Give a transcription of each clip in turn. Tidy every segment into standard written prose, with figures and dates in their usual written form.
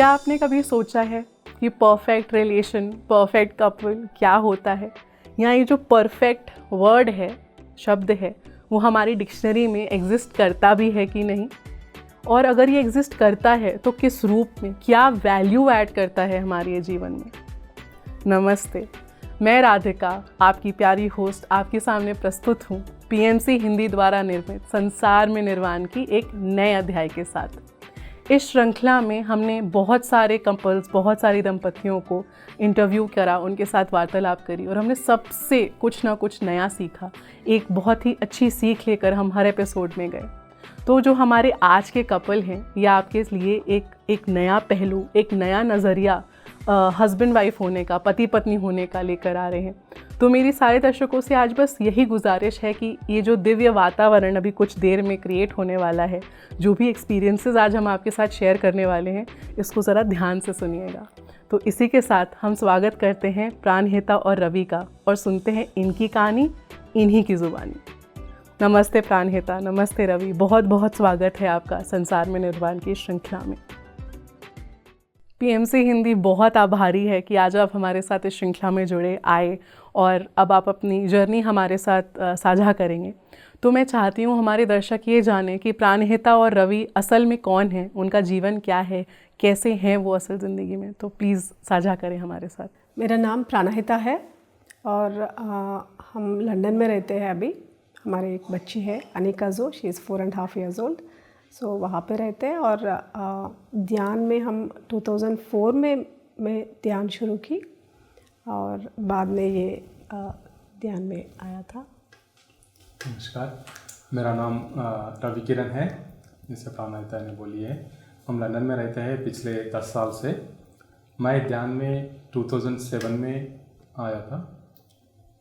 क्या आपने कभी सोचा है कि परफेक्ट रिलेशन, परफेक्ट कपल क्या होता है? या ये जो परफेक्ट वर्ड है, शब्द है, वो हमारी डिक्शनरी में एग्जिस्ट करता भी है कि नहीं? और अगर ये एग्जिस्ट करता है तो किस रूप में, क्या वैल्यू ऐड करता है हमारे ये जीवन में? नमस्ते, मैं राधिका, आपकी प्यारी होस्ट, आपके सामने प्रस्तुत हूँ पीएमसी हिंदी द्वारा निर्मित संसार में निर्वाण की एक नए अध्याय के साथ। इस श्रृंखला में हमने बहुत सारे कपल्स, बहुत सारी दंपतियों को इंटरव्यू करा, उनके साथ वार्तालाप करी और हमने सबसे कुछ ना कुछ नया सीखा। एक बहुत ही अच्छी सीख लेकर हम हर एपिसोड में गए। तो जो हमारे आज के कपल हैं, ये आपके लिए एक नया पहलू, एक नया नज़रिया हस्बैंड वाइफ होने का, पति पत्नी होने का लेकर आ रहे हैं। तो मेरी सारे दर्शकों से आज बस यही गुजारिश है कि ये जो दिव्य वातावरण अभी कुछ देर में क्रिएट होने वाला है, जो भी एक्सपीरियंसेस आज हम आपके साथ शेयर करने वाले हैं, इसको ज़रा ध्यान से सुनिएगा। तो इसी के साथ हम स्वागत करते हैं प्राणहिता और रवि का और सुनते हैं इनकी कहानी, इन्हीं की ज़ुबानी। नमस्ते प्राणहिता, नमस्ते रवि, बहुत बहुत स्वागत है आपका संसार में निर्वाण की श्रृंखला में। पीएमसी हिंदी बहुत आभारी है कि आज आप हमारे साथ इस श्रृंखला में जुड़े आए और अब आप अपनी जर्नी हमारे साथ साझा करेंगे। तो मैं चाहती हूँ हमारे दर्शक ये जानें कि प्राणहिता और रवि असल में कौन हैं, उनका जीवन क्या है, कैसे हैं वो असल ज़िंदगी में। तो प्लीज़ साझा करें हमारे साथ। मेरा नाम प्राणहिता है और हम लंदन में रहते हैं अभी। हमारी एक बच्ची है अनिका जो, शी इज़ 4.5 years old। सो वहाँ पे रहते हैं और ध्यान में हम 2004 में मैं ध्यान शुरू की और बाद में ये ध्यान में आया था। नमस्कार, मेरा नाम रवि किरण है, जैसे प्राणहिता ने बोली है। हम लंदन में रहते हैं पिछले 10 साल से। मैं ध्यान में 2007 में आया था,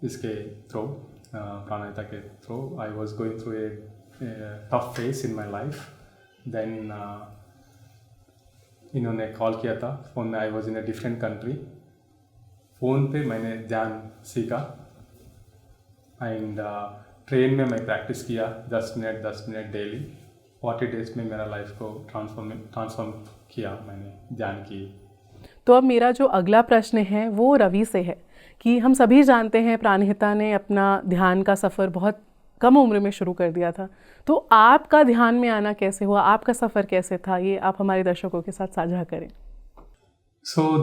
इसके थ्रू, प्राणहिता के through. I was going through a tough phase in my life. Then इन्होंने कॉल किया था फ़ोन में। I was in a different country. Phone पे मैंने ध्यान सीखा एंड ट्रेन में मैं प्रैक्टिस किया 10 मिनट डेली। 40 days में मेरा लाइफ को ट्रांसफॉर्म किया मैंने ध्यान की। तो अब मेरा जो अगला प्रश्न है वो रवि से है कि हम सभी जानते हैं प्राणहिता ने अपना ध्यान का सफ़र बहुत कम उम्र में शुरू कर दिया था। तो आपका ध्यान में आना कैसे हुआ, आपका सफ़र कैसे था, ये आप हमारे दर्शकों के साथ साझा करें।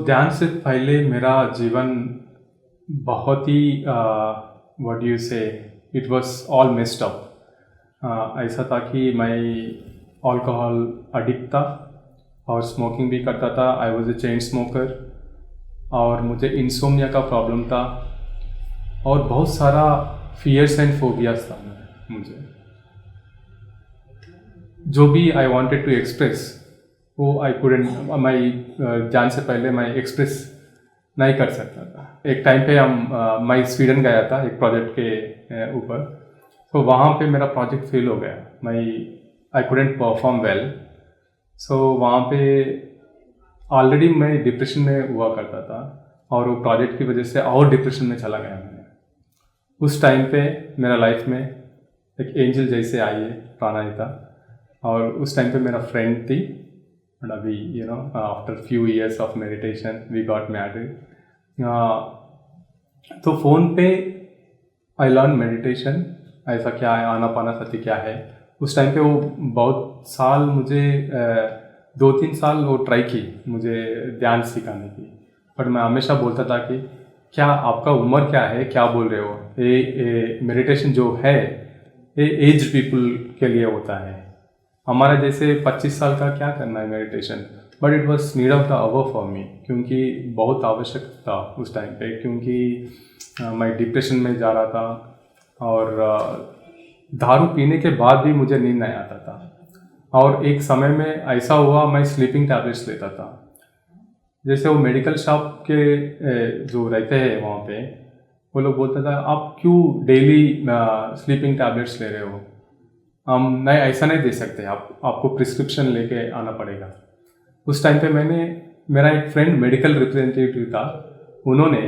ध्यान से पहले मेरा जीवन बहुत ही व्हाट यू से, it was all messed up. ऐसा था कि मैं अल्कोहल एडिक्ट था और स्मोकिंग भी करता था। I was a chain smoker और मुझे इंसोम्निया का प्रॉब्लम था और बहुत सारा फियर्स एंड फोबियाज था मुझे। जो भी आई वांटेड टू एक्सप्रेस वो आई कुडंट, मैं ध्यान से पहले मैं एक्सप्रेस नहीं कर सकता था। एक टाइम पे मैं स्वीडन गया था एक प्रोजेक्ट के ऊपर। तो वहाँ पे मेरा प्रोजेक्ट फेल हो गया। I couldn't perform well. वहाँ पे ऑलरेडी मैं डिप्रेशन में हुआ करता था और वो प्रोजेक्ट की वजह से और डिप्रेशन में चला गया मैं। उस टाइम पे मेरा लाइफ में एक एंजल जैसे आई है प्राणहिता, और उस टाइम पे मेरा फ्रेंड थी। एंड अभी after few years of meditation we got married. तो फ़ोन पे आई लर्न मेडिटेशन, ऐसा क्या है, आनापानसति क्या है। उस टाइम पे वो बहुत साल मुझे 2-3 साल वो ट्राई की मुझे ध्यान सिखाने की। बट मैं हमेशा बोलता था कि क्या आपका उम्र क्या है, क्या बोल रहे हो, ये मेडिटेशन जो है ये एज पीपल के लिए होता है, हमारा जैसे 25 साल का क्या करना है meditation. But it was need of the hour for me, क्योंकि बहुत आवश्यक था उस टाइम पे, क्योंकि मैं डिप्रेशन में जा रहा था और दारू पीने के बाद भी मुझे नींद नहीं आता था। और एक समय में ऐसा हुआ मैं स्लीपिंग टैबलेट्स लेता था। जैसे वो मेडिकल शॉप के जो रहते हैं वहाँ पे, वो लोग बोलते था आप क्यों डेली स्लीपिंग टैबलेट्स ले रहे हो, हम नहीं, ऐसा नहीं दे सकते, आपको प्रिस्क्रिप्शन लेके आना पड़ेगा। उस टाइम पे मेरा एक फ्रेंड मेडिकल रिप्रेजेंटेटिव था, उन्होंने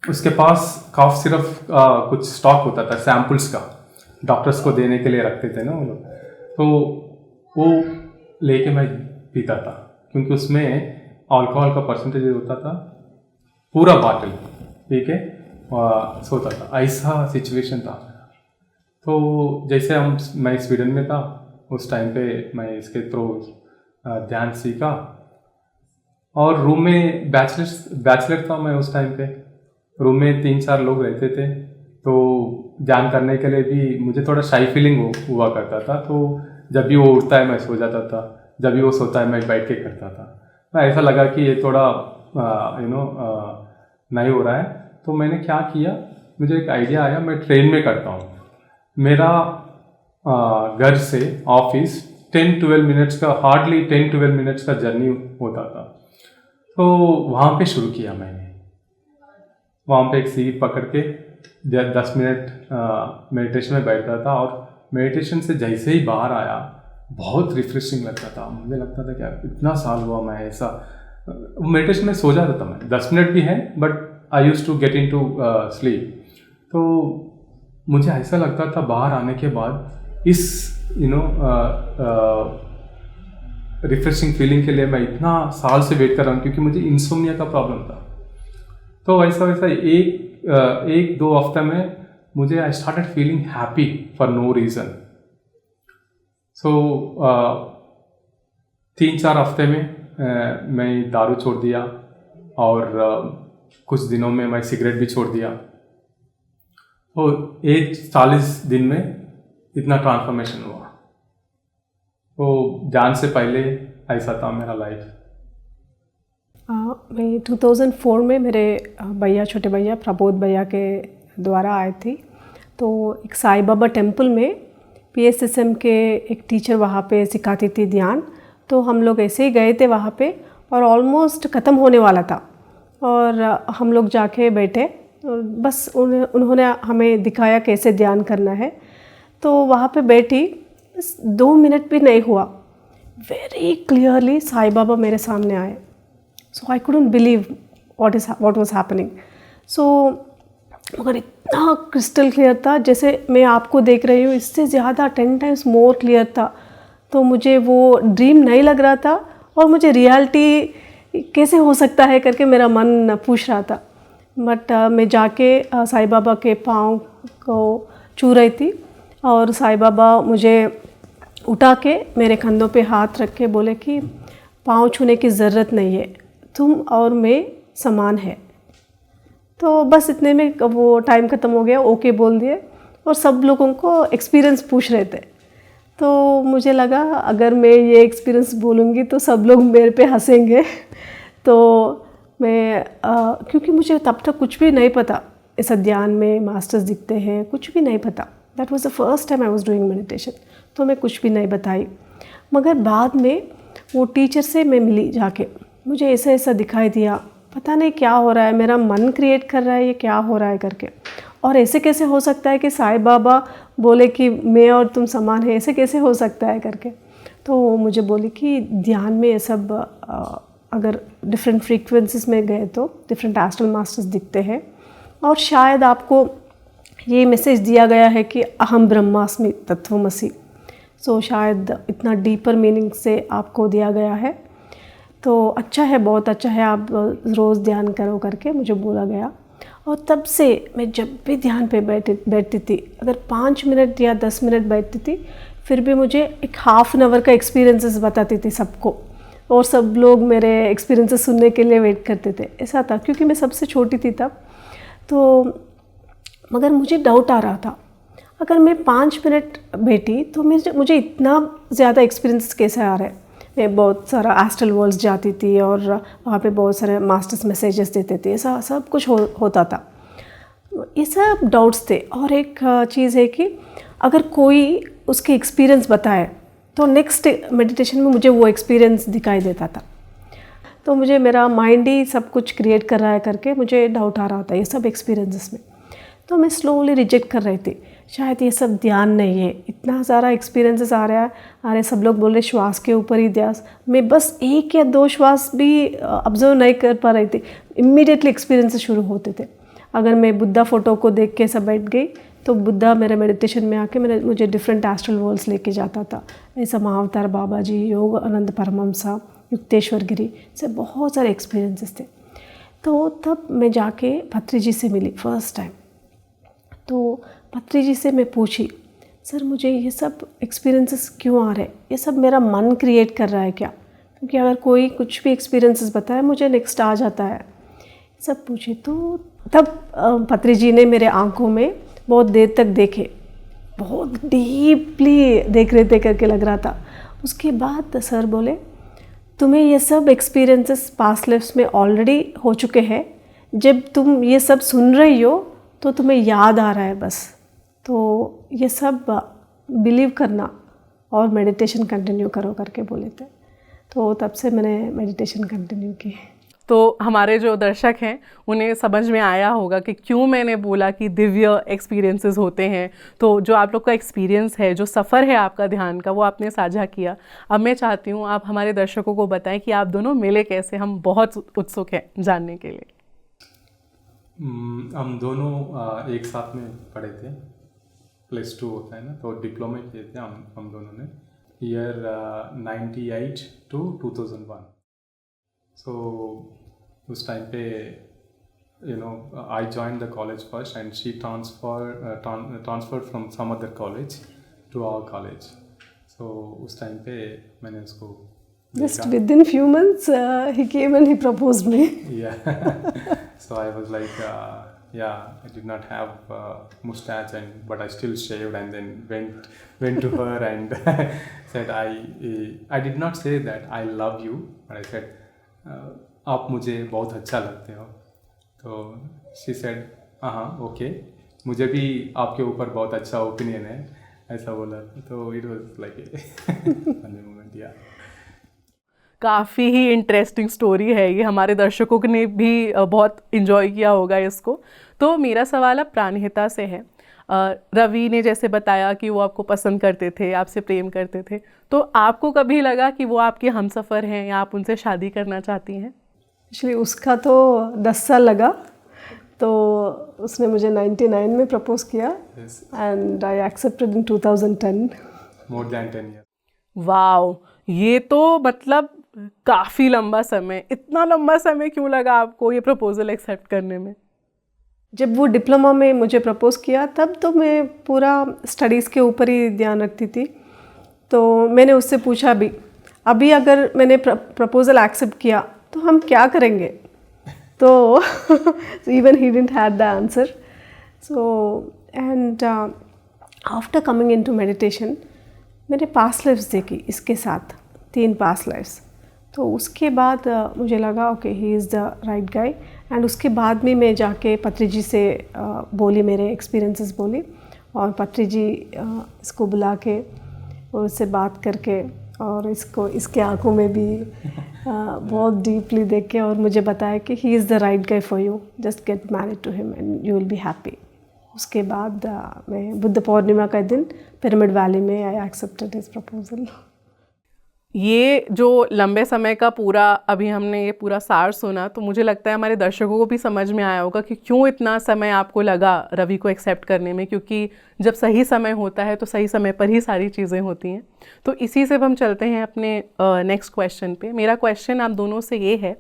उसके पास कॉफ सिर्फ कुछ स्टॉक होता था सैम्पल्स का, डॉक्टर्स को देने के लिए रखते थे ना वो लोग। तो वो लेके मैं पीता था, क्योंकि उसमें अल्कोहल का परसेंटेज होता था पूरा बॉटल, ठीक है, सोता था, ऐसा सिचुएशन था। तो जैसे मैं स्वीडन में था उस टाइम पे मैं इसके थ्रू ध्यान सीखा, और रूम में बैचलर था मैं उस टाइम पे, रूम में 3-4 लोग रहते थे, तो ध्यान करने के लिए भी मुझे थोड़ा शाई फीलिंग हुआ करता था। तो जब भी वो उठता है मैं सो जाता था, जब भी वो सोता है मैं बैठ के करता था। तो ऐसा लगा कि ये थोड़ा नहीं हो रहा है, तो मैंने क्या किया, मुझे एक आइडिया आया, मैं ट्रेन में करता हूँ। मेरा घर से ऑफिस 10-12 मिनट्स का, हार्डली 10-12 मिनट्स का जर्नी होता था। तो वहाँ पे शुरू किया मैंने, वहाँ पे एक सीट पकड़ के 10 मिनट मेडिटेशन में बैठता था, और मेडिटेशन से जैसे ही बाहर आया बहुत रिफ्रेशिंग लगता था। मुझे लगता था कि इतना साल हुआ मैं ऐसा मेडिटेशन में सो जाता था मैं, 10 मिनट भी है, but I used to get into sleep. तो मुझे ऐसा लगता था बाहर आने के बाद इस रिफ्रेशिंग फीलिंग के लिए मैं इतना साल से वेट कर रहा हूँ, क्योंकि मुझे इंसोम्निया का प्रॉब्लम था। तो वैसा एक 2 हफ्ते में मुझे I started feeling happy for no reason. So 3-4 हफ्ते में मैं दारू छोड़ दिया, और कुछ दिनों में मैं सिगरेट भी छोड़ दिया। तो 40 दिन में इतना ट्रांसफॉर्मेशन हुआ। तो ध्यान से पहले ऐसा था मेरा लाइफ। मैं 2004 में मेरे भैया, छोटे भैया प्रबोध भैया के द्वारा आए थी। तो एक साई बाबा टेम्पल में PSSM के एक टीचर वहाँ पे सिखाती थी ध्यान। तो हम लोग ऐसे ही गए थे वहाँ पे, और ऑलमोस्ट ख़त्म होने वाला था, और हम लोग जाके बैठे, और बस उन्होंने हमें दिखाया कैसे ध्यान करना है। तो वहाँ पे बैठी, बस 2 मिनट भी नहीं हुआ, वेरी क्लियरली साई बाबा मेरे सामने आए। So I couldn't believe what was happening। So मगर इतना क्रिस्टल क्लियर था, जैसे मैं आपको देख रही हूँ, इससे ज़्यादा 10 टाइम्स मोर क्लियर था। तो मुझे वो ड्रीम नहीं लग रहा था, और मुझे रियलिटी कैसे हो सकता है करके मेरा मन पूछ रहा था। बट मैं जाके साई बाबा के पाँव को छू रही थी, और साई बाबा मुझे उठा के मेरे कंधों पे हाथ रख के बोले कि पाँव छूने की ज़रूरत नहीं है, तुम और मैं समान है। तो बस इतने में वो टाइम ख़त्म हो गया, ओके बोल दिए, और सब लोगों को एक्सपीरियंस पूछ रहे थे। तो मुझे लगा अगर मैं ये एक्सपीरियंस बोलूँगी तो सब लोग मेरे पे हंसेंगे। तो मैं क्योंकि मुझे तब तक कुछ भी नहीं पता, ऐसा ध्यान में मास्टर्स दिखते हैं, कुछ भी नहीं पता। That was the first time I was doing meditation. तो मैं कुछ भी नहीं बताई, मगर बाद में वो टीचर से मैं मिली जाके, मुझे ऐसा ऐसा दिखाई दिया, पता नहीं क्या हो रहा है, मेरा मन क्रिएट कर रहा है ये क्या हो रहा है करके। और ऐसे कैसे हो सकता है कि साई बाबा बोले कि मैं और तुम समान है, ऐसे कैसे हो सकता है करके। तो मुझे बोली कि ध्यान में ये सब अगर डिफरेंट फ्रीक्वेंसीज में गए तो डिफरेंट एस्ट्रल मास्टर्स दिखते हैं, और शायद आपको ये मैसेज दिया गया है कि अहम ब्रह्मास्मि तत्वमसि। सो शायद इतना डीपर मीनिंग से आपको दिया गया है। तो अच्छा है, बहुत अच्छा है, आप रोज़ ध्यान करो करके मुझे बोला गया। और तब से मैं जब भी ध्यान पे बैठती थी, अगर 5 मिनट या 10 मिनट बैठती थी, फिर भी मुझे एक हाफ एन आवर का एक्सपीरियंसेस बताती थी सबको, और सब लोग मेरे एक्सपीरियंसेस सुनने के लिए वेट करते थे। ऐसा था क्योंकि मैं सबसे छोटी थी तब। तो मगर मुझे डाउट आ रहा था, अगर मैं 5 मिनट बैठी तो मुझे इतना ज़्यादा एक्सपीरियंस कैसे आ रहा है। मैं बहुत सारा एस्ट्रल वर्ल्ड्स जाती थी, और वहाँ पे बहुत सारे मास्टर्स मैसेजेस देते थे, ऐसा सब कुछ होता था। ये सब डाउट्स थे। और एक चीज़ है कि अगर कोई उसके एक्सपीरियंस बताए तो नेक्स्ट मेडिटेशन में मुझे वो एक्सपीरियंस दिखाई देता था। तो मुझे मेरा माइंड ही सब कुछ क्रिएट कर रहा है करके मुझे डाउट आ रहा था ये सब एक्सपीरियंसेस में। तो मैं स्लोली रिजेक्ट कर रही थी, शायद ये सब ध्यान नहीं है, इतना सारा एक्सपीरियंसेस आ रहा है, सब लोग बोल रहे श्वास के ऊपर ही ध्यान। मैं बस 1 या 2 श्वास भी ऑब्जर्व नहीं कर पा रही थी, इमीडिएटली एक्सपीरियंसेस शुरू होते थे। अगर मैं बुद्धा फ़ोटो को देख के सब बैठ गई तो बुद्धा मेरे मेडिटेशन में आके मुझे डिफरेंट एस्ट्रल वर्ल्ड्स लेके जाता था। ऐसा महाअवतार बाबा जी, योग आनंद परमहंसा, युक्तेश्वर गिरी, से बहुत सारे एक्सपीरियंसेस थे। तो तब मैं जाके पत्री जी से मिली फर्स्ट टाइम। तो पत्री जी से मैं पूछी, सर मुझे ये सब एक्सपीरियंसेस क्यों आ रहे हैं, ये सब मेरा मन क्रिएट कर रहा है क्या? क्योंकि अगर कोई कुछ भी एक्सपीरियंसेस बताए मुझे नेक्स्ट आ जाता है, सब पूछे। तो तब पत्री जी ने मेरे आंखों में बहुत देर तक देखे, बहुत डीपली देख रहे थे करके लग रहा था। उसके बाद सर बोले, तुम्हें ये सब एक्सपीरियंसेस पास्ट लाइफ्स में ऑलरेडी हो चुके हैं, जब तुम ये सब सुन रही हो तो तुम्हें याद आ रहा है बस, तो ये सब बिलीव करना और मेडिटेशन कंटिन्यू करो करके बोले थे। तो तब से मैंने मेडिटेशन कंटिन्यू की। तो हमारे जो दर्शक हैं उन्हें समझ में आया होगा कि क्यों मैंने बोला कि दिव्य एक्सपीरियंसेस होते हैं। तो जो आप लोग का एक्सपीरियंस है, जो सफ़र है आपका ध्यान का, वो आपने साझा किया। अब मैं चाहती हूँ आप हमारे दर्शकों को बताएं कि आप दोनों मिले कैसे, हम बहुत उत्सुक हैं जानने के लिए। हम दोनों एक साथ में पढ़े थे, +2 होता है ना, तो डिप्लोमा किए थे हम दोनों ने, ईयर 98 to 2001। So उस टाइम पे I joined the college first and she transferred from some other college to our college. So उस टाइम पे मैंने उसको just within few months he came and he proposed me. Yeah. So I was like I did not have mustache but I still shaved and then went to her and said I did not say that I love you, but I said आप मुझे बहुत अच्छा लगते हो। तो she said हाँ okay, मुझे भी आपके ऊपर बहुत अच्छा ओपिनियन है, ऐसा बोला। तो it was like funny moment. या काफ़ी ही इंटरेस्टिंग स्टोरी है ये, हमारे दर्शकों ने भी बहुत इन्जॉय किया होगा इसको। तो मेरा सवाल अब प्राणहिता से है। रवि ने जैसे बताया कि वो आपको पसंद करते थे, आपसे प्रेम करते थे, तो आपको कभी लगा कि वो आपके हमसफ़र हैं या आप उनसे शादी करना चाहती हैं? एक्चुअली उसका तो 10 साल लगा। तो उसने मुझे 99 में प्रपोज किया and I accepted in 2010। More than 10 year. Wow, ये तो मतलब काफ़ी लंबा समय। इतना लंबा समय क्यों लगा आपको ये प्रपोजल एक्सेप्ट करने में? जब वो डिप्लोमा में मुझे प्रपोज़ किया तब तो मैं पूरा स्टडीज़ के ऊपर ही ध्यान रखती थी। तो मैंने उससे पूछा भी, अभी अगर मैंने प्रपोज़ल एक्सेप्ट किया तो हम क्या करेंगे? तो even he didn't had the answer. So and after coming into meditation मैंने पास्ट लाइफ्स देखी इसके साथ, 3 पास्ट लाइफ्स। तो उसके बाद मुझे लगा okay he is the right guy. And उसके बाद में मैं जाके पत्री जी से बोली, मेरे एक्सपीरियंसेस बोली, और पत्री जी इसको बुला के और उससे बात करके और इसके आंखों में भी बहुत डीपली देख के और मुझे बताया कि he is the right guy for you, just get married to him and you will be happy. उसके बाद मैं बुद्ध पूर्णिमा का दिन पिरामिड वैली में आई एक्सेप्टेड हिज प्रपोजल। ये जो लंबे समय का पूरा अभी हमने ये पूरा सार सुना, तो मुझे लगता है हमारे दर्शकों को भी समझ में आया होगा कि क्यों इतना समय आपको लगा रवि को एक्सेप्ट करने में, क्योंकि जब सही समय होता है तो सही समय पर ही सारी चीज़ें होती हैं। तो इसी से हम चलते हैं अपने नेक्स्ट क्वेश्चन पे। मेरा क्वेश्चन आप दोनों से ये है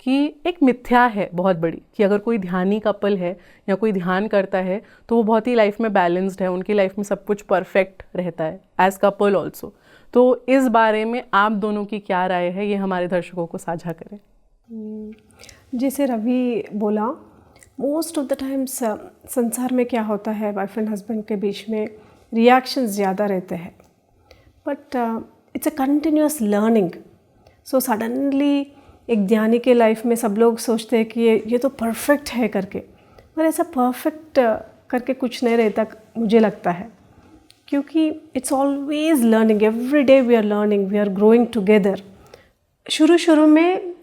कि एक मिथ्या है बहुत बड़ी कि अगर कोई ध्यानी कपल है या कोई ध्यान करता है तो वो बहुत ही लाइफ में बैलेंस्ड है, उनकी लाइफ में सब कुछ परफेक्ट रहता है एज कपल ऑल्सो। तो इस बारे में आप दोनों की क्या राय है, ये हमारे दर्शकों को साझा करें। जैसे रवि बोला, मोस्ट ऑफ द टाइम्स संसार में क्या होता है, वाइफ एंड हस्बैंड के बीच में रिएक्शंस ज़्यादा रहते हैं, but it's a continuous learning. So suddenly एक ध्यानी के लाइफ में सब लोग सोचते हैं कि ये तो परफेक्ट है करके, पर ऐसा परफेक्ट करके कुछ नहीं रहता मुझे लगता है, क्योंकि it's always learning, every day we are learning, we are growing together. शुरू में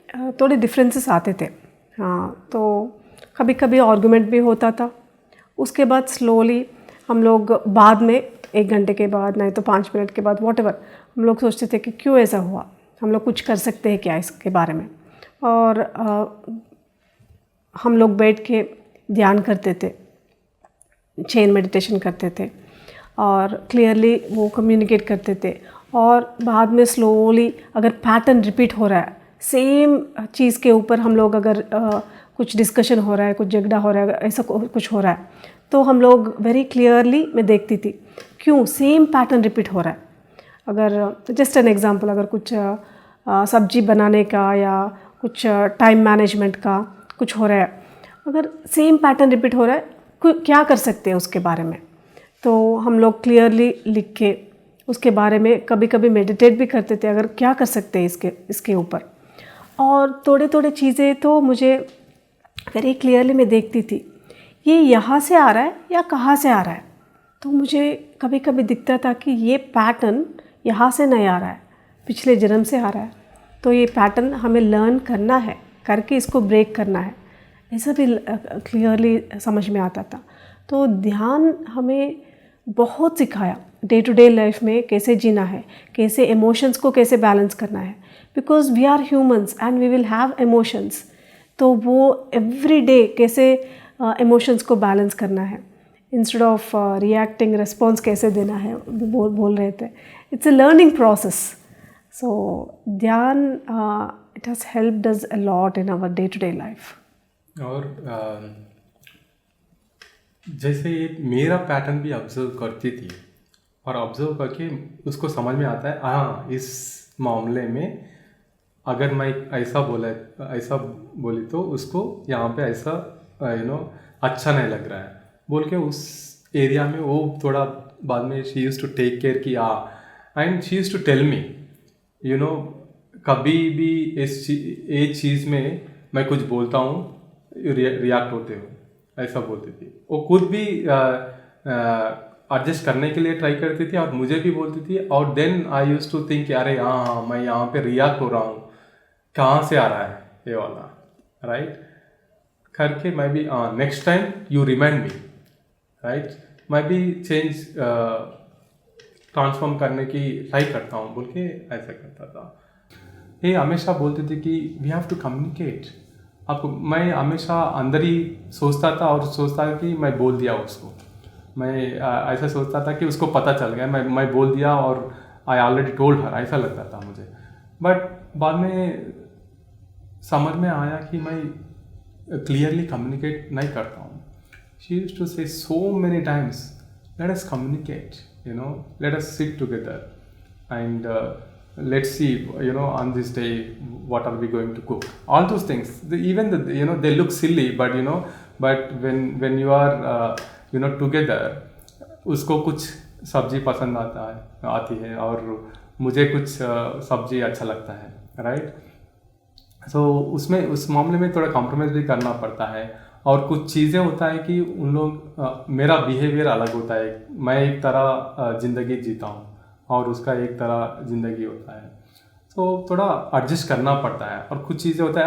थोड़े डिफरेंसेस आते थे, हाँ, तो कभी कभी आर्गुमेंट भी होता था। उसके बाद स्लोली हम लोग बाद में 1 घंटे के बाद, नहीं तो 5 मिनट के बाद, वॉटेवर, हम लोग सोचते थे कि क्यों ऐसा हुआ, हम लोग कुछ कर सकते हैं क्या इसके बारे में। और हम लोग बैठ के ध्यान करते थे, चेन मेडिटेशन करते थे और क्लियरली वो कम्युनिकेट करते थे। और बाद में स्लोली अगर पैटर्न रिपीट हो रहा है सेम चीज़ के ऊपर, हम लोग अगर कुछ डिस्कशन हो रहा है, कुछ झगड़ा हो रहा है, ऐसा कुछ हो रहा है, तो हम लोग वेरी क्लियरली मैं देखती थी क्यों सेम पैटर्न रिपीट हो रहा है। अगर जस्ट एन एग्जांपल, अगर कुछ सब्जी बनाने का या कुछ टाइम मैनेजमेंट का कुछ हो रहा है, अगर सेम पैटर्न रिपीट हो रहा है, क्या कर सकते हैं उसके बारे में। तो हम लोग क्लियरली लिख के उसके बारे में कभी कभी मेडिटेट भी करते थे, अगर क्या कर सकते हैं इसके ऊपर। और थोड़े थोड़े चीज़ें तो मुझे वेरी क्लियरली मैं देखती थी, ये यहाँ से आ रहा है या कहाँ से आ रहा है। तो मुझे कभी कभी दिखता था कि ये पैटर्न यहाँ से नहीं आ रहा है, पिछले जन्म से आ रहा है, तो ये पैटर्न हमें लर्न करना है, करके इसको ब्रेक करना है, ऐसा भी क्लियरली समझ में आता था। तो ध्यान हमें बहुत सिखाया डे टू डे लाइफ में कैसे जीना है, कैसे इमोशंस को कैसे बैलेंस करना है, because we are humans and we will have emotions. तो वो एवरी डे कैसे इमोशंस को बैलेंस करना है, इंस्टेड ऑफ रिएक्टिंग रिस्पॉन्स कैसे देना है, बोल रहे थे। It's a learning process. So ध्यान it has helped us a lot in our day to day life. और जैसे ये मेरा पैटर्न भी ऑब्जर्व करती थी, और ऑब्जर्व करके उसको समझ में आता है, हाँ इस मामले में अगर मैं ऐसा बोली तो उसको यहाँ पे ऐसा अच्छा नहीं लग रहा है बोल के उस एरिया में वो थोड़ा बाद में she used to take care कि and she used to tell me कभी भी एक चीज़ में मैं कुछ बोलता हूँ रिएक्ट होते हो, ऐसा बोलती थी। वो खुद भी एडजस्ट करने के लिए ट्राई करती थी और मुझे भी बोलती थी, और then I used to think अरे हाँ मैं यहाँ पे रिएक्ट हो रहा हूँ, कहाँ से आ रहा है ये वाला, राइट करके मैं भी next time you remind me, right मैं भी चेंज ट्रांसफॉर्म करने की ट्राई करता हूँ बोल के ऐसा करता था। ये हमेशा बोलते थे कि वी हैव टू कम्युनिकेट। आपको मैं हमेशा अंदर ही सोचता था और सोचता था कि मैं बोल दिया उसको, मैं ऐसा सोचता था कि उसको पता चल गया, मैं बोल दिया और आई ऑलरेडी टोल्ड हर, ऐसा लगता था मुझे। बट बाद में समझ में आया कि मैं क्लियरली कम्युनिकेट नहीं करता हूँ। शी यूज्ड टू से so many times, let us communicate, let us sit together and let's see on this day what are we going to cook, all those things. They look silly, but when you are together, उसको कुछ सब्जी पसंद आती है और मुझे कुछ सब्जी अच्छा लगता है, राइट। सो उसमें उस मामले में थोड़ा कॉम्प्रोमाइज़ भी करना पड़ता है। और कुछ चीज़ें होता है कि उन लोग मेरा बिहेवियर अलग होता है, मैं एक तरह ज़िंदगी जीता हूँ और उसका एक तरह ज़िंदगी होता है, तो थोड़ा एडजस्ट करना पड़ता है। और कुछ चीज़ें होता है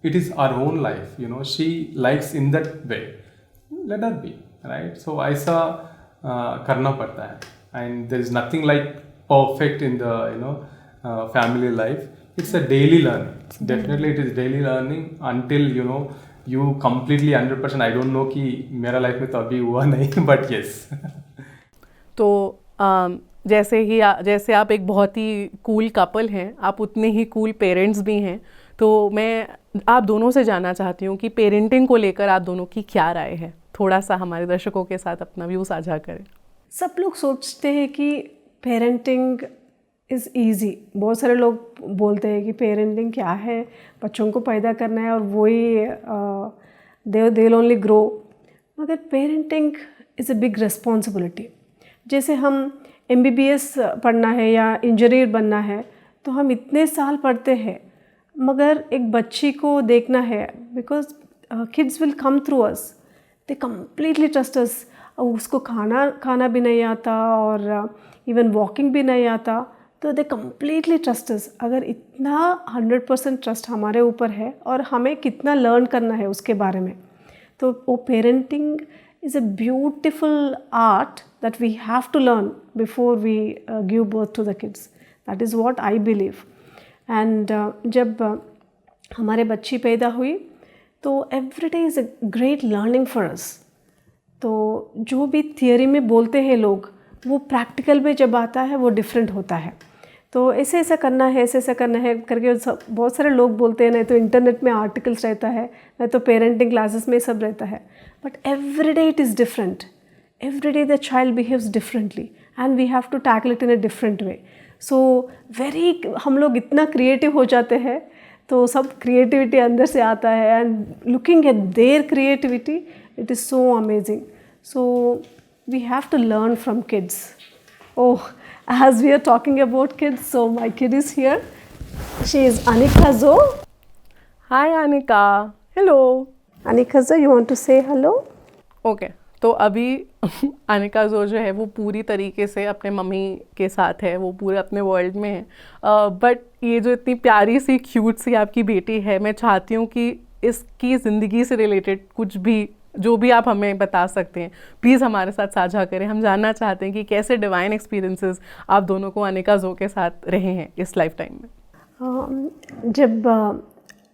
it is our own life, she likes in that way, let her be, right. So ऐसा करना पड़ता है। And there is nothing like perfect in the family life, it's a daily learning, definitely it is daily learning until you completely 100%। I don't know कि मेरा life में तो अभी हुआ नहीं, बट येस। तो जैसे आप एक बहुत ही कूल कपल हैं, आप उतने ही कूल पेरेंट्स भी हैं। तो मैं आप दोनों से जानना चाहती हूँ कि पेरेंटिंग को लेकर आप दोनों की क्या राय है, थोड़ा सा हमारे दर्शकों के साथ अपना व्यू साझा करें। सब लोग सोचते हैं कि पेरेंटिंग इज़ ईजी। बहुत सारे लोग बोलते हैं कि पेरेंटिंग क्या है, बच्चों को पैदा करना है और वही दे विल ओनली ग्रो। मगर parenting is a big responsibility. जैसे हम MBBS पढ़ना है या इंजीनियर बनना है तो हम इतने साल पढ़ते हैं, मगर एक बच्ची को देखना है, because kids will come through us, they completely trust us. उसको खाना भी नहीं आता और इवन वॉकिंग भी नहीं आता, तो दे कम्प्लीटली ट्रस्ट अस। अगर इतना 100% ट्रस्ट हमारे ऊपर है और हमें कितना लर्न करना है उसके बारे में, तो वो parenting is a beautiful art that we have to learn before we give birth to the kids. That is what I believe. And जब हमारे बच्ची पैदा हुई तो every day is a great learning for us. तो जो भी theory में बोलते हैं लोग, वो प्रैक्टिकल में जब आता है वो डिफरेंट होता है। तो ऐसे ऐसा करना है, ऐसे ऐसा करना है करके बहुत सारे लोग बोलते हैं, नहीं तो इंटरनेट में आर्टिकल्स रहता है, नहीं तो पेरेंटिंग क्लासेस में सब रहता है, but every day it is different. Every day the child behaves differently and we have to tackle it in a different way. So हम लोग इतना क्रिएटिव हो जाते हैं, तो सब क्रिएटिविटी अंदर से आता है, and looking at their creativity it is so amazing. So we have to learn from kids. Oh, as we are talking about kids, so my kid is here. She is Anika Zo. Hi Anika. Hello. Anika Zo, you want to say hello? Okay. तो अभी अनिका जो है वो पूरी तरीके से अपने mummy के साथ है, वो पूरे अपने वर्ल्ड में है। बट ये जो इतनी प्यारी सी क्यूट सी आपकी बेटी है, मैं चाहती हूँ कि इसकी ज़िंदगी से रिलेटेड कुछ भी जो भी आप हमें बता सकते हैं प्लीज़ हमारे साथ साझा करें। हम जानना चाहते हैं कि कैसे डिवाइन एक्सपीरियंसेस आप दोनों को अनिका जो के साथ रहे हैं इस लाइफ टाइम में। जब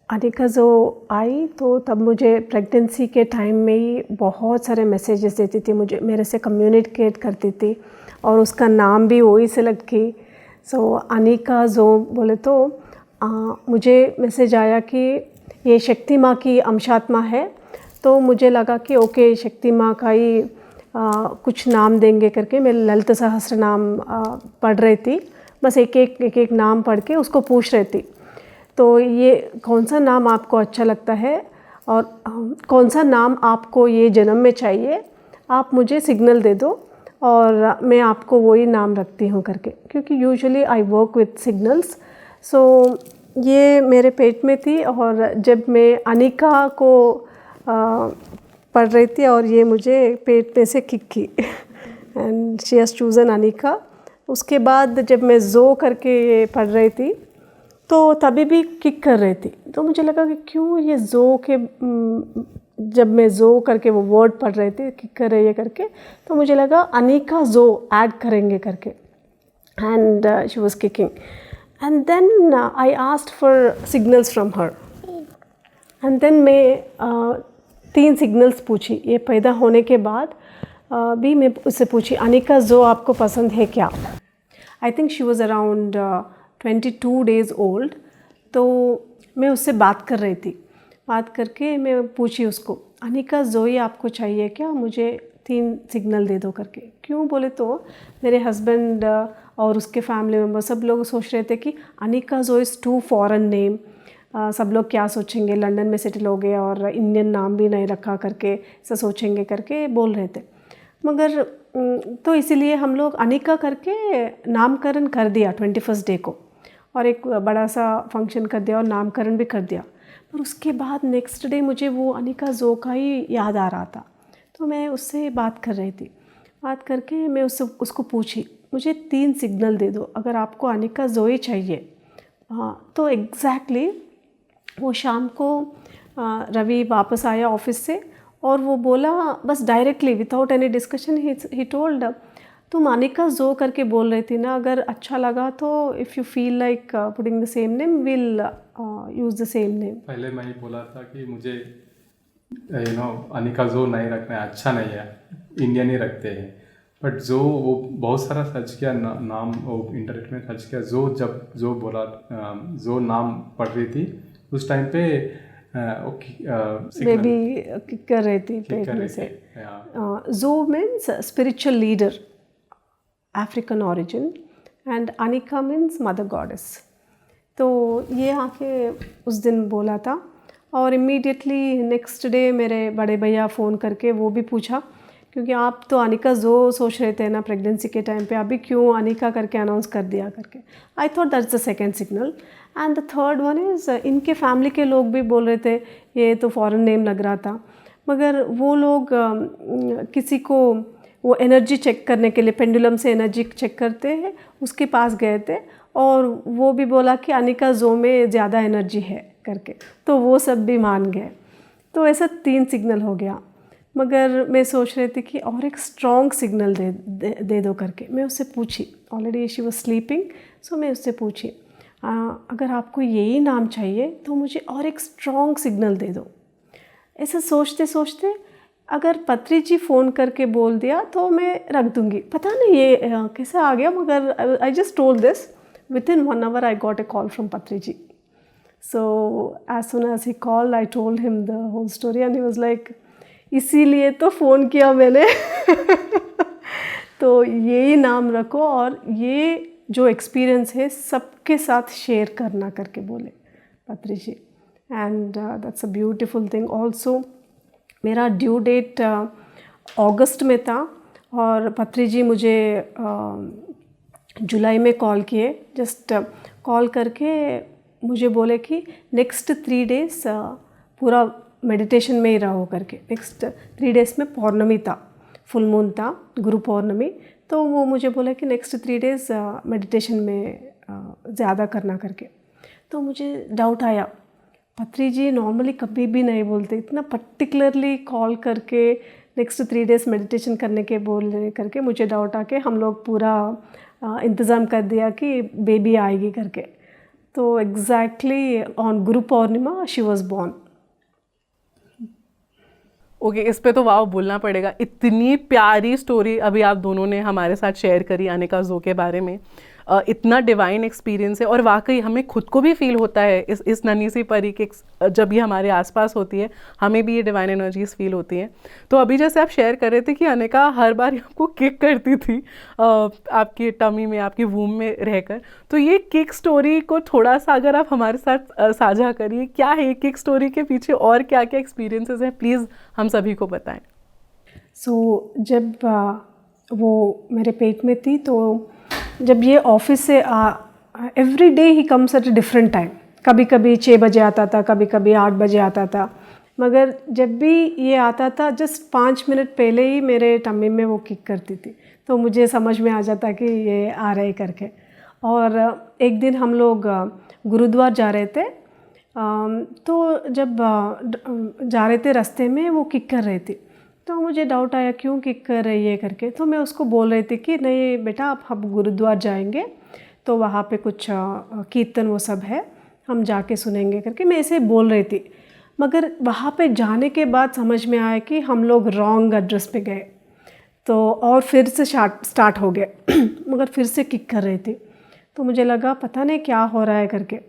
अनिका जो आई तो तब मुझे प्रेगनेंसी के टाइम में ही बहुत सारे मैसेजेस देती थी, मुझे मेरे से कम्युनिकेट करती थी, और उसका नाम भी वही सेलेक्ट की। सो अनिका जो बोले तो मुझे मैसेज आया कि ये शक्ति माँ की अंशात्मा है, तो मुझे लगा कि ओके शक्ति माँ का ही कुछ नाम देंगे करके मैं ललित सहस्त्र नाम पढ़ रही थी। बस एक एक नाम पढ़ के उसको पूछ रही थी, तो ये कौन सा नाम आपको अच्छा लगता है और कौन सा नाम आपको ये जन्म में चाहिए, आप मुझे सिग्नल दे दो और मैं आपको वही नाम रखती हूँ करके, क्योंकि usually I work with signals. So ये मेरे पेट में थी, और जब मैं अनिका को पढ़ रही थी और ये मुझे पेट में से किक की and she has chosen Anika. उसके बाद जब मैं जो करके ये पढ़ रही थी तो तभी भी किक कर रही थी, तो मुझे लगा कि क्यों ये जो के जब मैं जो करके वो वर्ड पढ़ रही थी किक कर रही है करके, तो मुझे लगा अनिका जो ऐड करेंगे करके, and she was kicking and then I asked for signals from her and then मैं 3 सिग्नल्स पूछी। ये पैदा होने के बाद भी मैं उससे पूछी अनिका जो आपको पसंद है क्या। I think she was around 22 days old. तो मैं उससे बात कर रही थी, बात करके मैं पूछी उसको अनिका जो ही आपको चाहिए क्या, मुझे 3 सिग्नल दे दो करके। क्यों बोले तो मेरे हस्बैंड और उसके फैमिली मेम्बर सब लोग सोच रहे थे कि अनिका जो इज़ टू फॉरेन नेम, सब लोग क्या सोचेंगे, लंदन में सेटल हो गए और इंडियन नाम भी नहीं रखा करके ऐसा सोचेंगे करके बोल रहे थे। मगर तो इसीलिए हम लोग अनिका करके नामकरण कर दिया 21st डे को, और एक बड़ा सा फंक्शन कर दिया और नामकरण भी कर दिया। पर उसके बाद नेक्स्ट डे मुझे वो अनिका जो का ही याद आ रहा था, तो मैं उससे बात कर रही थी। बात करके मैं उसको पूछी मुझे 3 सिग्नल दे दो अगर आपको अनिका जो ही चाहिए। तो एग्जैक्टली वो शाम को रवि वापस आया ऑफिस से और वो बोला बस directly without any discussion he told तुम अनिका जो करके बोल रही थी ना, अगर अच्छा लगा तो if you feel like putting the same name will use the same name. पहले मैं ही बोला था कि मुझे अनिका जो नहीं रखना है, अच्छा नहीं है, इंडियन ही रखते हैं। बट जो वो बहुत सारा सर्च किया नाम वो इंटरनेट में सर्च किया, जब जो बोला जो नाम पढ़ रही थी उस टाइम पे बेबी किक कर रही थी पेट में से। जो means spiritual leader, African origin, and Anika means mother goddess. तो ये आके उस दिन बोला था, और इमीडिएटली नेक्स्ट डे मेरे बड़े भैया फ़ोन करके वो भी पूछा, क्योंकि आप तो अनिका जो सोच रहे थे ना प्रेगनेंसी के टाइम पे, अभी क्यों अनिका करके अनाउंस कर दिया करके। I thought that's the second signal. And the third one is इनके फैमिली के लोग भी बोल रहे थे ये तो फॉरेन नेम लग रहा था, मगर वो लोग किसी को वो एनर्जी चेक करने के लिए पेंडुलम से एनर्जी चेक करते हैं उसके पास गए थे, और वो भी बोला कि अनिका जो में ज़्यादा एनर्जी है करके, तो वो सब भी मान गए। तो ऐसा 3 सिग्नल हो गया। मगर मैं सोच रही थी कि और एक स्ट्रॉन्ग सिग्नल दे दो करके। मैं उससे पूछी, ऑलरेडी शी वाज स्लीपिंग, सो मैं उससे पूछी अगर आपको यही नाम चाहिए तो मुझे और एक स्ट्रॉन्ग सिग्नल दे दो। ऐसा सोचते सोचते अगर पत्री जी फ़ोन करके बोल दिया तो मैं रख दूँगी। पता नहीं ये कैसे आ गया, मगर I just told this, with in 1 hour I got a call from पत्री जी। So as soon as he called, I told him the whole story and he was like, इसीलिए तो फ़ोन किया मैंने। तो यही नाम रखो और ये जो एक्सपीरियंस है सबके साथ शेयर करना करके बोले Patri ji. And that's a beautiful thing. Also मेरा ड्यू डेट अगस्त में था और पत्री जी मुझे जुलाई में कॉल किए। जस्ट कॉल करके मुझे बोले कि नेक्स्ट 3 days पूरा मेडिटेशन में ही रहो करके। नेक्स्ट 3 days में पौर्णमी था, फुल मून था, गुरु पौर्णमी। तो वो मुझे बोला कि नेक्स्ट 3 days मेडिटेशन में ज़्यादा करना करके। तो मुझे डाउट आया, पत्री जी नॉर्मली कभी भी नहीं बोलते, इतना पर्टिकुलरली कॉल करके नेक्स्ट 3 days मेडिटेशन करने के बोलने करके मुझे डाउट आके हम लोग पूरा इंतज़ाम कर दिया कि बेबी आएगी करके। तो exactly on Guru Purnima she was born. Okay, इस पे तो वाव बोलना पड़ेगा। इतनी प्यारी स्टोरी अभी आप दोनों ने हमारे साथ शेयर करी अनिका जो के बारे में। इतना डिवाइन एक्सपीरियंस है और वाकई हमें खुद को भी फील होता है इस नन्ही सी परी के जब ये हमारे आसपास होती है, हमें भी ये डिवाइन एनर्जीज फील होती हैं। तो अभी जैसे आप शेयर कर रहे थे कि अनिका हर बार आपको किक करती थी आपकी टमी में, आपकी वूम में रहकर, तो ये किक स्टोरी को थोड़ा सा अगर आप हमारे साथ साझा करिए, क्या है ये किक स्टोरी के पीछे और क्या क्या एक्सपीरियंसेस हैं, प्लीज़ हम सभी को बताएं। सो जब वो मेरे पेट में थी तो जब ये ऑफिस से every day he comes at a different time. कभी कभी 6 बजे आता था, कभी कभी 8 बजे आता था, मगर जब भी ये आता था जस्ट 5 मिनट पहले ही मेरे टम्मी में वो किक करती थी। तो मुझे समझ में आ जाता कि ये आ रहे करके। और एक दिन हम लोग गुरुद्वार जा रहे थे, तो जब जा रहे थे रास्ते में वो किक कर रही थी। तो मुझे डाउट आया क्यों किक कर रही है करके। तो मैं उसको बोल रही थी कि नहीं बेटा, आप हम गुरुद्वार जाएंगे तो वहाँ पे कुछ कीर्तन वो सब है, हम जाके सुनेंगे करके मैं ऐसे बोल रही थी। मगर वहाँ पे जाने के बाद समझ में आया कि हम लोग रॉन्ग एड्रेस पे गए। तो और फिर से स्टार्ट हो गया मगर फिर से किक कर रही थी। तो मुझे लगा पता नहीं क्या हो रहा है करके,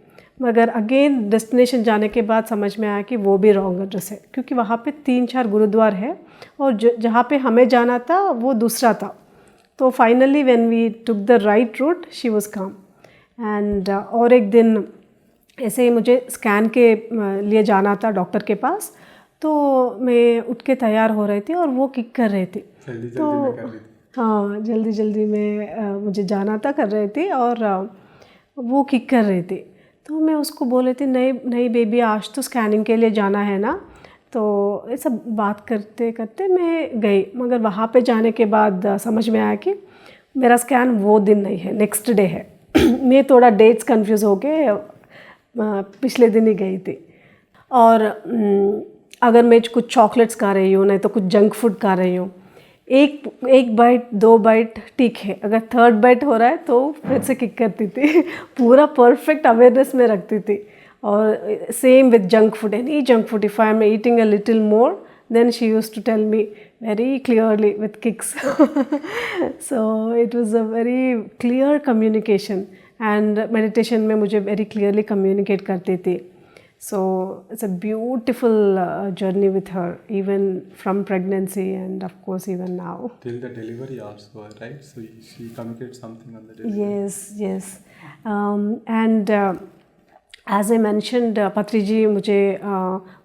मगर अगेन डेस्टिनेशन जाने के बाद समझ में आया कि वो भी रॉन्ग एड्रेस है, क्योंकि वहाँ पे 3-4 गुरुद्वार है और जहाँ पे हमें जाना था वो दूसरा था। तो finally when we took the right route she was calm. And और एक दिन ऐसे ही मुझे स्कैन के लिए जाना था डॉक्टर के पास। तो मैं उठ के तैयार हो रही थी और वो किक कर रही थी। तो हाँ, जल्दी जल्दी में मुझे जाना था कर रही थी और वो किक कर रही थी। तो मैं उसको बोल रही थी नहीं बेबी, आज तो स्कैनिंग के लिए जाना है ना। तो ये सब बात करते करते मैं गई, मगर वहाँ पे जाने के बाद समझ में आया कि मेरा स्कैन वो दिन नहीं है, नेक्स्ट डे है। मैं थोड़ा डेट्स कंफ्यूज हो के पिछले दिन ही गई थी। और अगर मैं कुछ चॉकलेट्स खा रही हूँ, नहीं तो कुछ जंक फूड खा रही हूँ, एक बाइट 2 बाइट ठीक है, अगर 3rd बाइट हो रहा है तो फिर से किक करती थी। पूरा परफेक्ट अवेयरनेस में रखती थी। और same with junk food, any junk food, if I am eating a little more then she used to tell me very clearly with kicks. So it was a very clear communication and meditation में मुझे very clearly communicate करती थी। So it's a beautiful journey with her, even from pregnancy and of course even now. Till the delivery also, right? So she communicates something on the delivery. Yes. And as I mentioned, Patri ji मुझे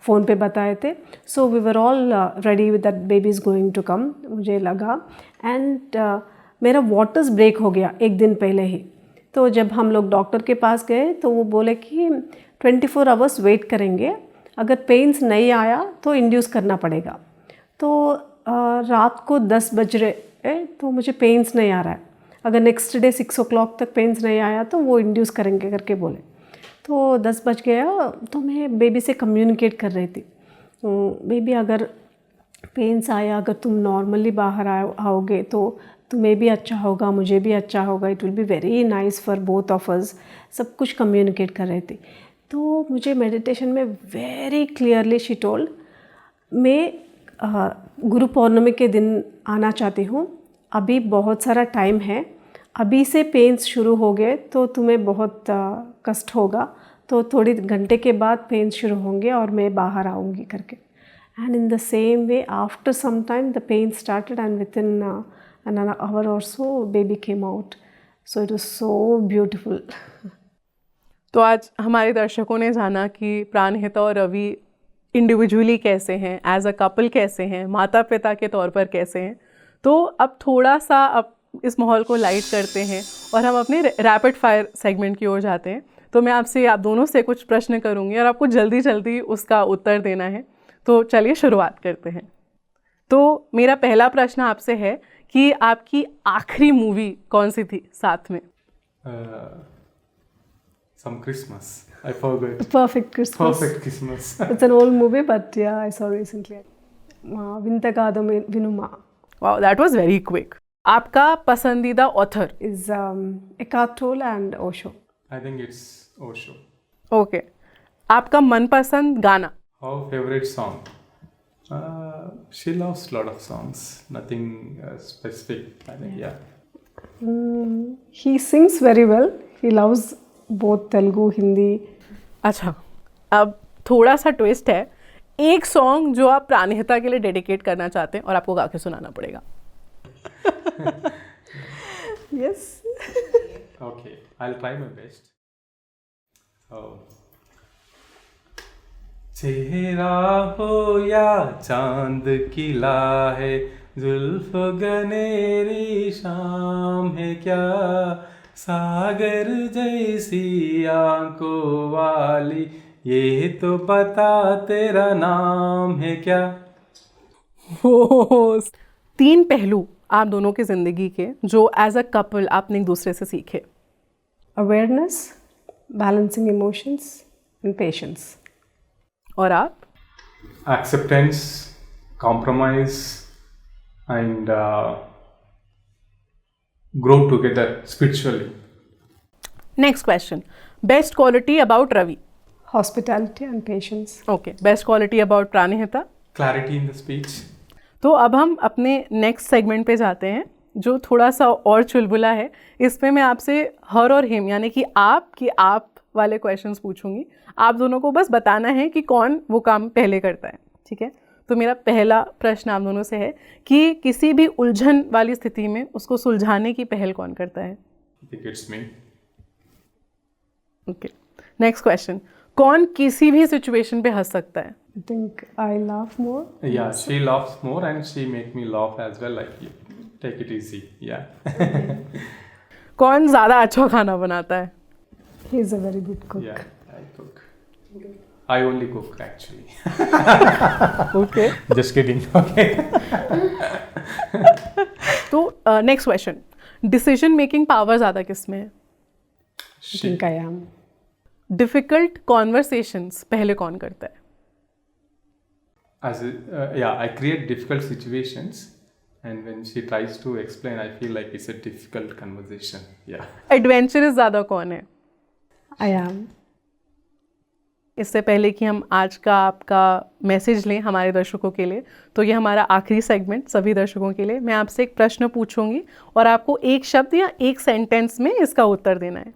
phone पे बताए थे. So we were all ready with that baby is going to come. मुझे लगा and मेरा waters break हो गया एक दिन पहले ही. तो जब हम लोग डॉक्टर के पास गए तो वो बोले कि 24 आवर्स वेट करेंगे, अगर पेन्स नहीं आया तो इंड्यूस करना पड़ेगा। तो रात को 10 बज रहे तो मुझे पेन्स नहीं आ रहा है, अगर नेक्स्ट डे 6 o'clock तक पेन्स नहीं आया तो वो इंड्यूस करेंगे करके बोले। तो 10 बज गया तो मैं बेबी से कम्युनिकेट कर रही थी, बेबी अगर पेन्स आया, अगर तुम नॉर्मली बाहर आओगे तो तुम्हें भी अच्छा होगा, मुझे भी अच्छा होगा, it will be very nice for both of us. सब कुछ कम्युनिकेट कर रही थी। तो मुझे मेडिटेशन में वेरी क्लियरली शी टोल्ड, मैं गुरु पौर्णमी के दिन आना चाहती हूँ। अभी बहुत सारा टाइम है, अभी से पेन्स शुरू हो गए तो तुम्हें बहुत कष्ट होगा, तो थोड़ी घंटे के बाद पेन्स शुरू होंगे और मैं बाहर आऊँगी करके। And in the same way after some time the pain started and within an hour or so baby came out. So it was so beautiful. तो आज हमारे दर्शकों ने जाना कि प्राणहिता और रवि इंडिविजुअली कैसे हैं, एज अ कपल कैसे हैं, माता पिता के तौर पर कैसे हैं। तो अब थोड़ा सा अब इस माहौल को लाइट करते हैं और हम अपने रैपिड फायर सेगमेंट की ओर जाते हैं। तो मैं आपसे आप दोनों से कुछ प्रश्न करूँगी और आपको जल्दी जल्दी उसका उत्तर देना है। तो चलिए शुरुआत करते हैं। तो मेरा पहला प्रश्न आपसे है कि आपकी आखिरी मूवी कौन सी थी साथ में? Some Christmas. I forgot. Perfect Christmas. Perfect Christmas. It's an old movie, but yeah, I saw recently. Vintagada Vinuma Wow, that was very quick. आपका पसंदीदा author? is Eckhart Tolle and Osho. I think it's Osho. Okay. आपका मनपसंद गाना? Our favorite song? She loves a lot of songs. Nothing specific. I think, yeah. He sings very well. He loves both Telugu, Hindi. अच्छा, अब थोड़ा सा twist है। एक song जो आप प्राणहिता के लिए डेडिकेट करना चाहते हैं और आपको गा के सुनाना पड़ेगा। Yes. Okay, I'll try my best. So, चेहरा हो या चांद किला है, जुल्फ गनेरी शाम है क्या, सागर जैसी आंखों वाली, ये तो पता तेरा नाम है क्या। ओह, 3 पहलू आप दोनों की ज़िंदगी के जो एज अ कपल आपने एक दूसरे से सीखे? Awareness, balancing emotions, and patience. और आप? Acceptance, compromise, and grow together spiritually. Next question, best quality about Ravi? Hospitality and patience. Okay, best quality about Pranahita? Clarity in the speech. तो अब हम अपने नेक्स्ट सेगमेंट पे जाते हैं जो थोड़ा सा और चुलबुला है। इसमें मैं आपसे हर और हिम यानी कि आप वाले क्वेश्चंस पूछूंगी। आप दोनों को बस बताना है कि कौन वो काम पहले करता है, ठीक है? तो मेरा पहला प्रश्न आप दोनों से है कि किसी भी उलझन वाली स्थिति में उसको सुलझाने की पहल कौन करता है? I think it's me. Okay, next question, कौन किसी भी सिचुएशन पे हंस सकता है? I think I laugh more. Yeah, she laughs more and she make me laugh as well. Like, take it easy. Yeah. कौन ज़्यादा अच्छा खाना बनाता है? He is a very good cook. Yeah, I cook. I only cook actually. Okay. Just kidding. Okay. तो next question, decision making power ज़्यादा किस में है? I think I am. Difficult conversations पहले कौन करता है? Yeah, I create difficult situations, and when she tries to explain, I feel like it's a difficult conversation. Yeah. Adventurous ज़्यादा कौन है? I am. इससे पहले कि हम आज का आपका मैसेज लें हमारे दर्शकों के लिए, तो ये हमारा आखिरी सेगमेंट सभी दर्शकों के लिए। मैं आपसे एक प्रश्न पूछूंगी और आपको एक शब्द या एक सेंटेंस में इसका उत्तर देना है।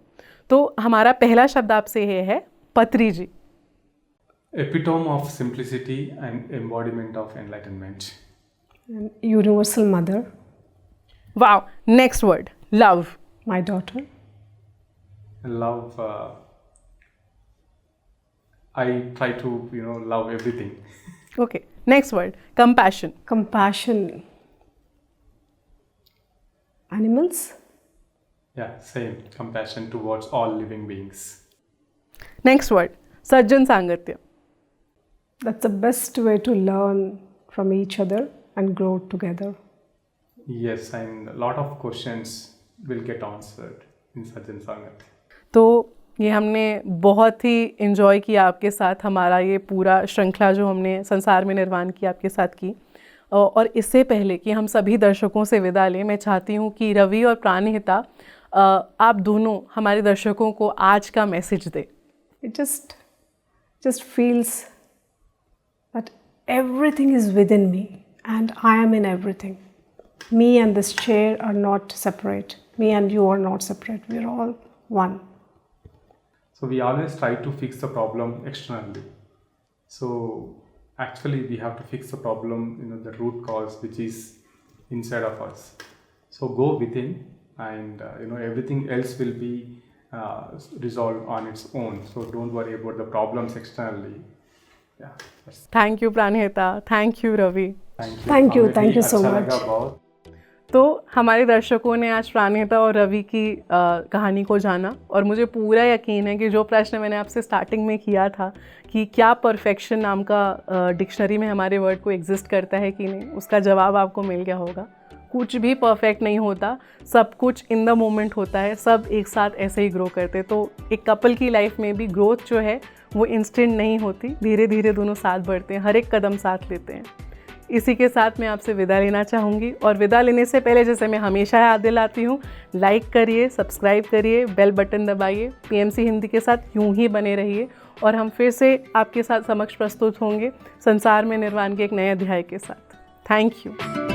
तो हमारा पहला शब्द आपसे ये है पत्री जी। Epitome of simplicity and embodiment of enlightenment. An universal mother. Wow, next word, love. My daughter. Love. I try to, love everything. Okay, next word, compassion. Compassion. Animals. Yeah, same. Compassion towards all living beings. Next word, Sajjan सांगत्य। That's the best way to learn from each other and grow together. Yes, and a lot of questions will get answered in Sajjan Sangat. तो ये हमने बहुत ही enjoy किया आपके साथ, हमारा ये पूरा श्रृंखला जो हमने संसार में निर्माण की आपके साथ की। और इससे पहले कि हम सभी दर्शकों से विदा लें, मैं चाहती हूँ कि रवि और प्राणहिता आप दोनों हमारे दर्शकों को आज का मैसेज दें। It just feels that everything is within me and I am in everything. Me and this chair are not separate. Me and you are not separate. We are all one. So we always try to fix the problem externally. So actually we have to fix the problem, the root cause which is inside of us. So go within, and everything else will be resolved on its own. So don't worry about the problems externally. Yeah. Thank you Pranahita, thank you Ravi. Thank you, हमें thank भी you so अच्छा much. लगा बहुत। तो हमारे दर्शकों ने आज प्राणहिता और रवि की कहानी को जाना, और मुझे पूरा यकीन है कि जो प्रश्न मैंने आपसे स्टार्टिंग में किया था कि क्या परफेक्शन नाम का डिक्शनरी में हमारे वर्ड को एग्जिस्ट करता है कि नहीं, उसका जवाब आपको मिल गया होगा। कुछ भी परफेक्ट नहीं होता, सब कुछ इन द मोमेंट होता है, सब एक साथ ऐसे ही ग्रो करते। तो एक कपल की लाइफ में भी ग्रोथ जो है वो इंस्टेंट नहीं होती, धीरे धीरे दोनों साथ बढ़ते हैं, हर एक कदम साथ लेते हैं। इसी के साथ मैं आपसे विदा लेना चाहूँगी, और विदा लेने से पहले जैसे मैं हमेशा याद दिलाती हूँ, लाइक करिए, सब्सक्राइब करिए, बेल बटन दबाइए, PMC हिंदी के साथ यूं ही बने रहिए, और हम फिर से आपके साथ समक्ष प्रस्तुत होंगे संसार में निर्वाण के एक नए अध्याय के साथ। Thank you.